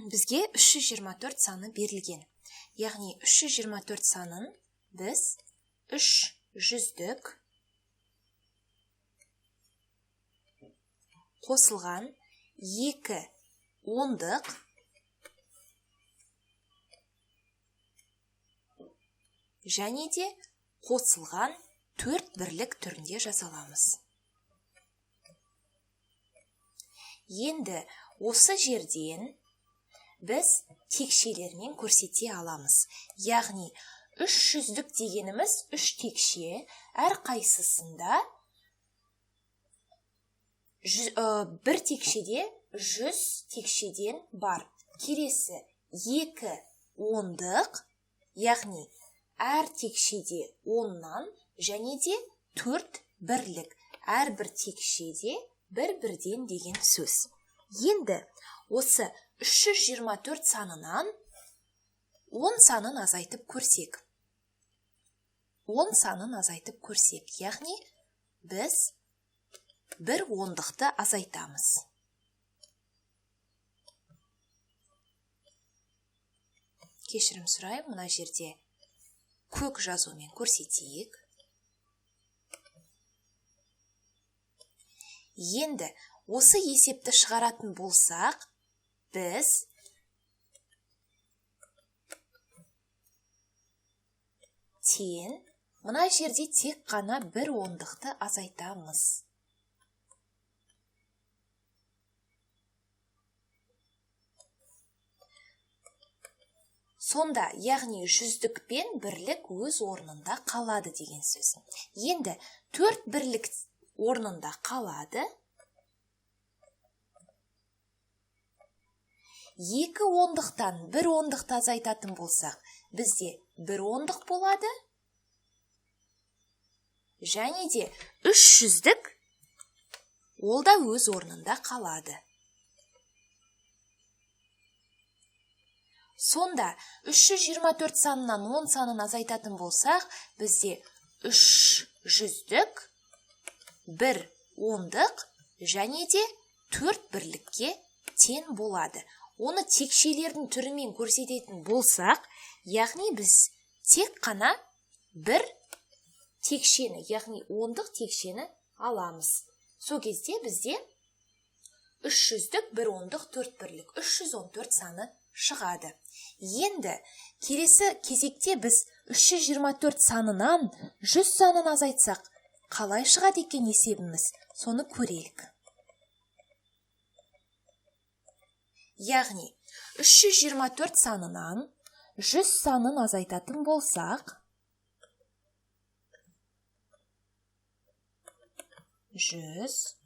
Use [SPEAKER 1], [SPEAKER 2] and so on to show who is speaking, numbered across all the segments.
[SPEAKER 1] бізге 324 саны берілген. Яғни 324 санын біз 3 жүздік қосылған 2 ондық және де қосылған 4 бірлік түрінде жазаламыз. Енді осы жерден біз текшелермен көрсете аламыз. Яғни 300-дік дегеніміз 3 текше, әр қайсысында бір текшеде 100 текшеден бар. Келесі 2 ондық, яғни әр текшеде 10-нан және де 4 бірлік. Әрбір текшеде бір-бірден деген сөз. Енді осы 324 санынан 10 санын азайтып көрсек. 10 санын азайтып көрсек, яғни біз бір ондықты азайтамыз. Кешірім сұрайым, мына жерде көк жазумен көрсетейік. Енді осы есепті шығаратын болсақ, біз тең, мына жерде тек қана бір ондықты азайтамыз. Сонда, яғни 100-дік пен бірлік өз орнында қалады деген сөз. Енді 4 бірлік орнында қалады. 2 ондықтан 1 ондықты азайтатын болсақ, бізде 1 ондық болады. Және де 300-дік ол да өз орнында қалады. Сонда 324 санынан 10 санын азайтатын болсақ, бізде 300-дік, 1 ондық және де 4 бірлікке тең болады. Оны текшелердің түрімен көрсететін болсақ, яғни біз тек қана бір текшені, яғни ондық текшені аламыз. Сол кезде бізде 300-дік, 1 ондық, 4 бірлік, 314 саны шығады. Енді келесі кезекте біз 324 санынан 100 санын азайтсақ, қалай шығады екен есебіміз? Соны көрейік. Яғни 324 санынан 100 санын азайтатын болсақ, 100,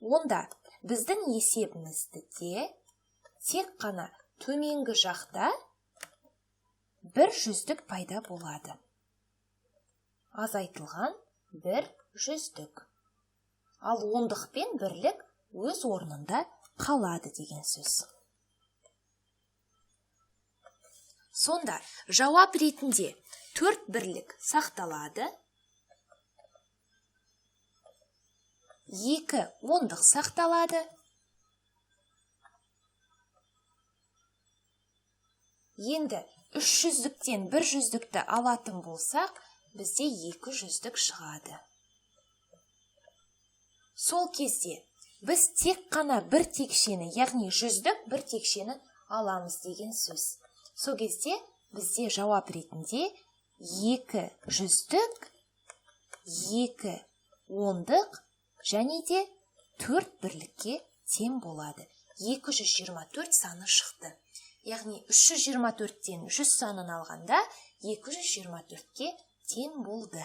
[SPEAKER 1] онда біздің есебімізді де тек қана төменгі жақта 1 жүздік пайда болады. Азайтылған 1 жүздік. Ал ондық пен бірлік өз орнында қалады деген сөз. Сонда жауап ретінде 4 бірлік сақталады. 2 ондық сақталады. Енді 300-діктен 1 жүздікті алатын болсақ, бізде 2 жүздік шығады. Сол кезде біз тек қана бір текшені, яғни 100-дік бір текшені аламыз деген сөз. Сол кезде бізде жауап ретінде 2 жүздік, 2 ондық және де 4 бірлікке тең болады. 224 саны шықты. Яғни 324-тен 100 санын алғанда 224-ке тең болды.